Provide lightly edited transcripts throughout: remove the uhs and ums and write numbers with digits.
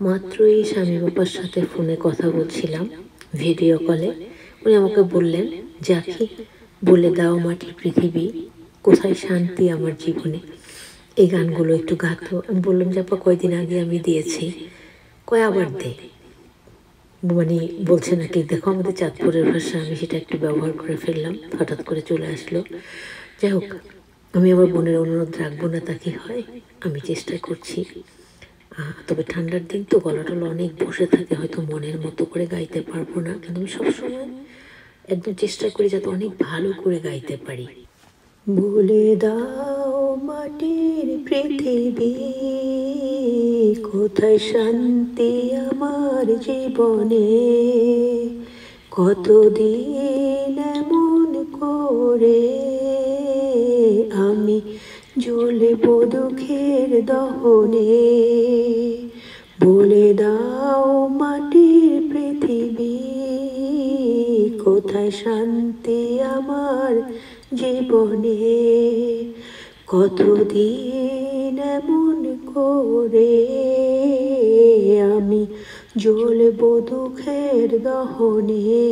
মাত্রই স্বামী বাবার সাথে ফোনে কথা বলছিলাম, ভিডিও কলে। উনি আমাকে বললেন যে আখি, বলে দাও মাটির পৃথিবী, কোথায় শান্তি আমার জীবনে, এই গানগুলো একটু গাতো। আমি বললাম যে আপা কয়দিন আগে আমি দিয়েছি। কয় আবার দে, মানে বলছে নাকি দেখো আমাদের চাঁদপুরের ভাষা, আমি সেটা একটু ব্যবহার করে ফেললাম, হঠাৎ করে চলে আসলো। যাই হোক, আমি আমার বোনের অনুরোধ রাখবো না, তা কি হয়, আমি চেষ্টা করছি। তবে ঠান্ডার দিন তো গলা টলা অনেক বসে থাকে, হয়তো মনের মতো করে গাইতে পারবো না, কিন্তু আমি সবসময় একদম চেষ্টা করি যাতে অনেক ভালো করে গাইতে পারি। বলে দাও মাটির পৃথিবী, কোথায় শান্তি আমার জীবনে, কতদিন এমন করে আমি জ্বলব দুঃখের দহনে। বলে দাও মাটির পৃথিবী, কোথায় শান্তি আমার জীবনে, কতদিন এমন করে আমি জ্বলব দুঃখের দহনে।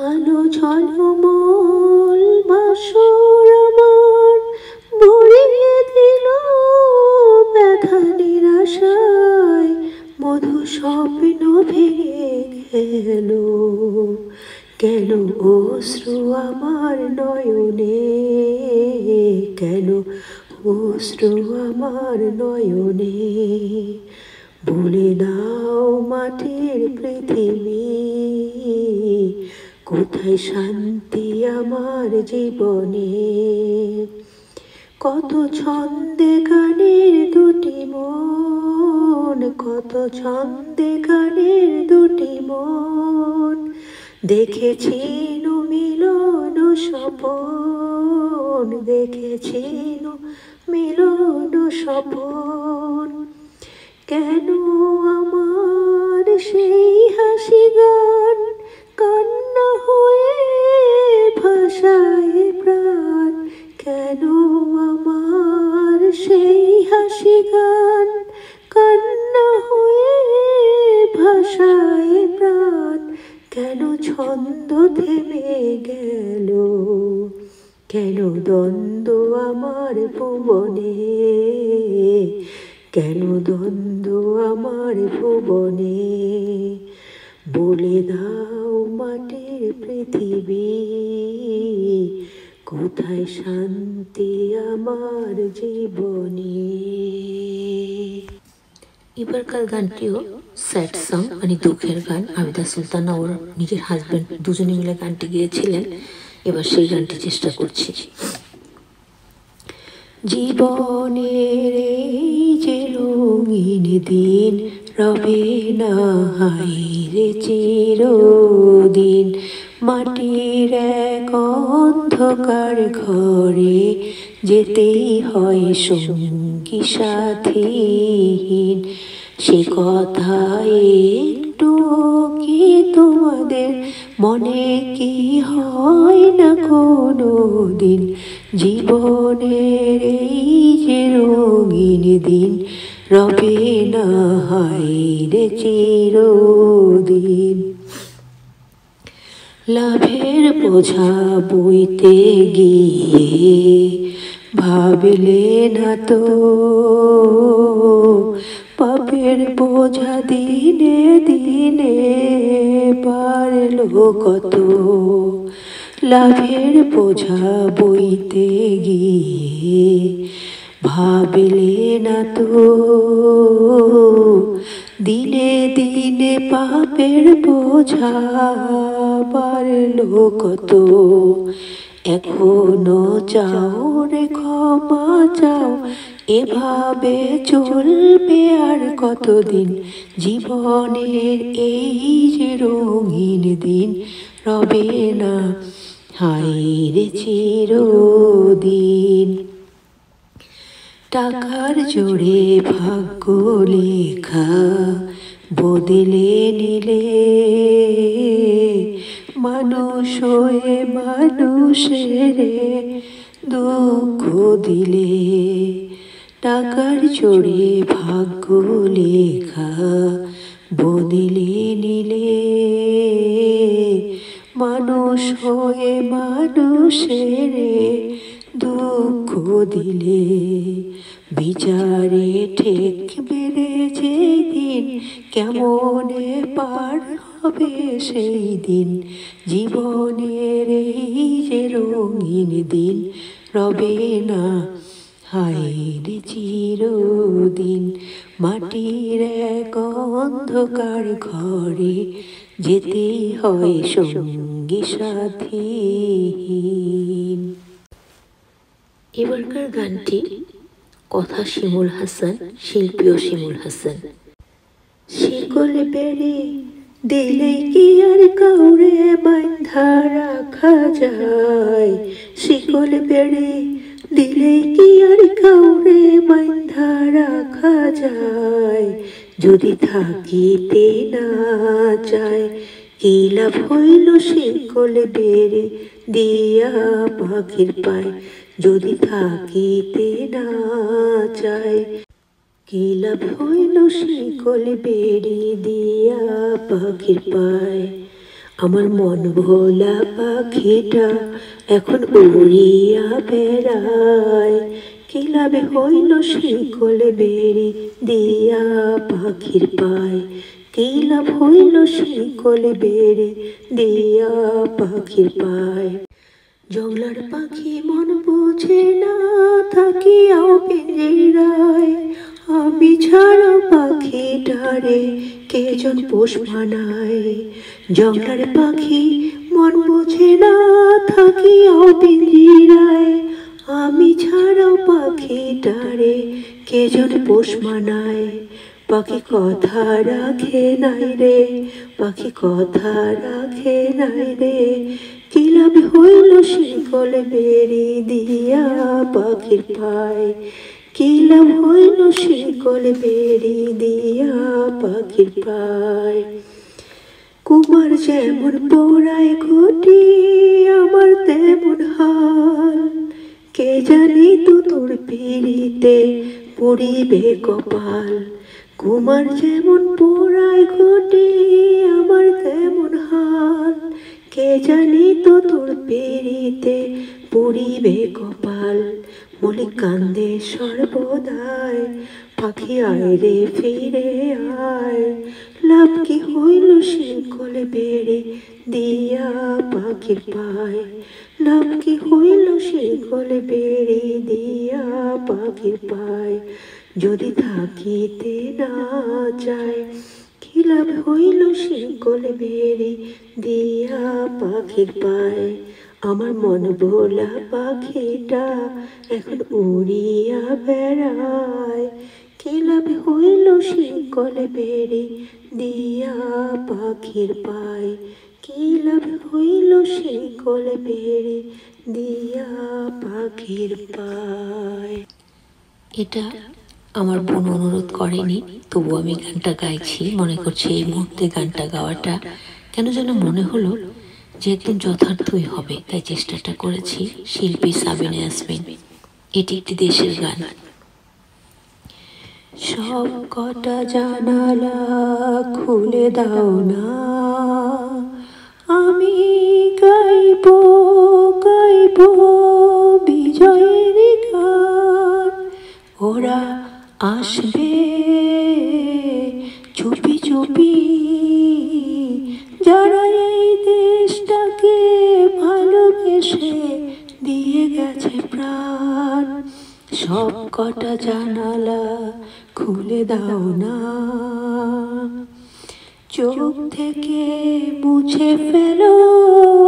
আলো ঝলমল বাসর আমার ভরিয়ে দিল ব্যথা নিরাশায়, মধু স্বপ্ন ভেঙে গেল, কেন অশ্রু আমার নয়নে, কেন অশ্রু আমার নয়নে। বলে দাও মাটির পৃথিবী, কোথায় শান্তি আমার জীবনে, কত ছন্দে গানের দুটি মন, কত ছন্দে গানের দুটি মন, দেখেছি মিলন স্বপন, দেখেছি মিলন স্বপন, কেন আমার সেই হাসি গান কান্না হয়ে ভাষায় প্রাণ, কেন আমার সেই হাসি গান কান্না হয়ে ভাষায় প্রাণ, কেন ছন্দ থেমে গেল, কেন দ্বন্দ্ব আমার ভুবনে, কেন দ্বন্দ্ব আমার ভুবনে। বলে দাও মাটির পৃথিবী, কোথায় শান্তি আমার জীবনে। এবারকার গানটিও স্যাড সং, মানে দুঃখের গান। আবিদা সুলতানা ওর নিজের হাজব্যান্ড দুজনে মিলে গানটি গিয়েছিলেন। এবার সেই গানটি চেষ্টা করছি। জীবনের এই যে রঙিন দিন রবে না হাইরে চিরদিন, মাটির এক অন্ধকার ঘরে যেতেই হয় সঙ্গী সাথীহীন, সে কথা একটু কি তোমাদের মনে কি হয় না কোনো দিন, জীবনের এই যে রঙিন দিন রবে না হায়রে চিরদিন। লাভের বোঝা বইতে গিয়ে ভাবলে না তো, পাপের বোঝা দিনে দিনে বাড়লো কত, লাভের বোঝা বইতে গিয়ে ভাবলে না তো, দিনে দিনে পাপের বোঝা বাড়লো কত, এখনো চাও রে ক্ষমা চাও, এভাবে চলবে আর কতদিন, জীবনের এই যে রঙিন দিন রবে না হায়রে চিরদিন। টাকার জোরে ভাগ্য লেখা বদলে নিলে, মানুষ হয়ে মানুষের দুঃখ দিলে, টাকার চড়ে ভাগ্য লেখা বদলে নিলে, মানুষ হয়ে মানুষের দুঃখ দিলে, বিচারে ঠেক মেরে যেদিন কেমনে পার হবে সেই দিন, জীবনের এই যে রঙিন দিন রবে না হায়রে চিরদিন। মাটির এক অন্ধকার ঘরে যেতেই হয় সঙ্গী সাথীহীন। এবারকার গানটি কথা শিমুল হাসান, শিল্পীও শিমুল হাসান। শিকল বেড়ে দিলে কি আর কাউরে বাঁধা রাখা যায়, শিকল বেড়ে দিলে কি আর কাউরে বাঁধা রাখা যায়, যদি থাকিতে না চায় কি লাভ হইল শিকল বেড়ে দিয়া পাখির পায়, যদি থাকিতে না চায় কি লাভ হইল শিকল বেড়ে দিয়া পাখির পায়। আমার মন ভোলা পাখিটা এখন উড়িয়া বেড়ায়, কি লাভ হইল শিকল বেড়ে দিয়া পাখির পায়, কি লাভ হইল শিকল বেড়ে দিয়া পাখির পায়। জংলার পাখি মন বুঝে না থাকিয়াও পিঞ্জিরায়, আমি ছাড়া পাখিটারে কে জন পোষ মানায়। জংলার পাখি মন বুঝে না থাকিয়াও পিঞ্জিরায়, আমি ছাড়া পাখিটারে কে জন পোষ মানায়। পাখি কথা রাখে নাই রে, পাখি কথা রাখে নাই রে, কি লাভ হইল শিকল বেড়ে দিয়া পাখির পায়, কি লাভ হইল শিকল বেড়ে দিয়া পাখির পায়। কুমার যেমন পোড়ায় ঘটি আমার তেমন হাল, কে জানি তো তোর পিড়িতে পড়িবে কপাল। কুমার যেমন পোড়ায় ঘটি আমার তেমন হাল, কে জানি তো তোর পিড়িতে পড়িবে কপাল। মলি কান্দে সর্বদাই পাখি আয় রে ফিরে আয়, লাভ কি হইল শিকল বেড়ে দিয়া পাখির পায়, লাভ কি হইল শিকল বেড়ে দিয়া পাখির পায়, যদি থাকিতে না চায় কি লাভ হইল শিকল বেড়ে দিয়া পাখির পায়। আমার মন ভোলা পাখিটা এখন উড়িয়া বেড়ায়, কি লাভ হইল শিকল বেড়ে দিয়া পাখির পায়, কি লাভ হইল শিকল বেড়ে দিয়া পাখির পায়। এটা আমার বোন অনুরোধ করেনি, তবু আমি গানটা গাইছি। মনে করছি এই মুহূর্তে গানটা গাওয়াটা কেন যেন মনে হলো যে একদম যথার্থই হবে, তাই চেষ্টাটা করেছি। শিল্পী সাবিনা ইয়াসমিন। এটি একটি দেশের গান। সব কটা জানালা খুলে দাও না, আমি গাইব গাইব বিজয়ের গান, ওরা আসবে চুপি চুপি যারা এই দেশটাকে ভালোবেসে দিয়ে গেছে প্রাণ। সব কটা জানালা খুলে দাও না, চোখ থেকে মুছে ফেলো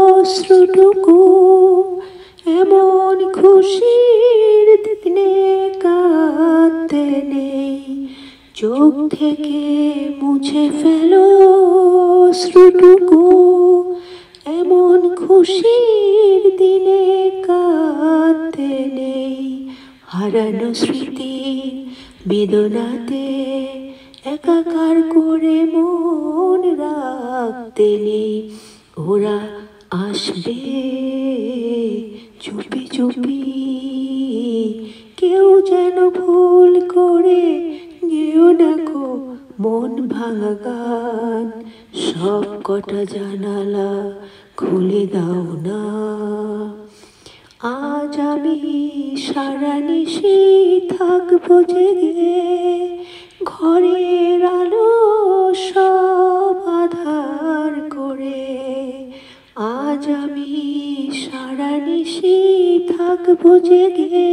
অশ্রুটুকু, এমন খুশির দিনে কাঁদতে নেই। চোখ থেকে মুছে ফেলো অশ্রুটুকু, এমন খুশির দিনে কাঁদতে নেই। হারানো স্মৃতি বেদনাতে একাকার করে মন রাখতে নেই। ওরা আসবে চুপি চুপি কেউ যেন ভুল করে গেও না গো মন ভাঙা গান, সব কটা জানালা খুলে দাও না। আজ আমি সারা নিশি থাকবো জেগে, ঘরের আলো সব আধার করে। আজ আমি সারা নিশি থাকবো জেগে,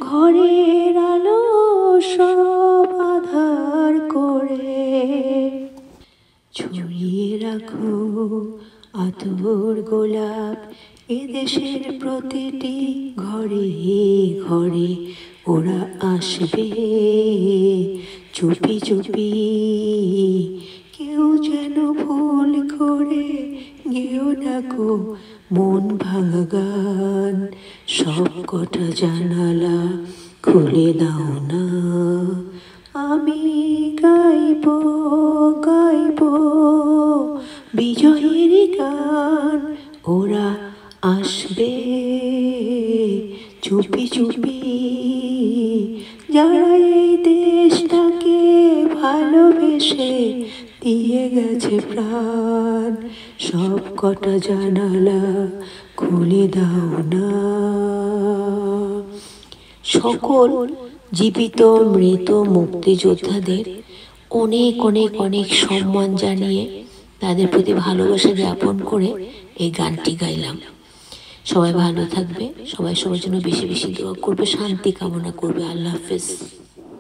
ঘরের আলো সব আধার করে। ছড়িয়ে রাখো আতর গোলাপ এদেশের প্রতিটি ঘরে ঘরে, ওরা আসবে চুপি চুপি। কেউ যেন ভুল করে গেও না গো মন ভাঙা গান, সব কটা জানালা খুলে দাও না। আমি গাইবো গাইবো বিজয়ের গান, ওরা আসবে চুপি চুপি। যারা এই দেশটাকে ভালোবেসে দিয়ে গেছে প্রাণ, সব কটা জানালা খুলে দাও না। সকল জীবিত মৃত মুক্তিযোদ্ধাদের অনেক অনেক অনেক সম্মান জানিয়ে তাদের প্রতি ভালোবাসা জ্ঞাপন করে এই গানটি গাইলাম। সবাই ভালো থাকবে, সবাই সবার জন্য বেশি বেশি দোয়া করবে, শান্তি কামনা করবে। আল্লাহ হাফেজ।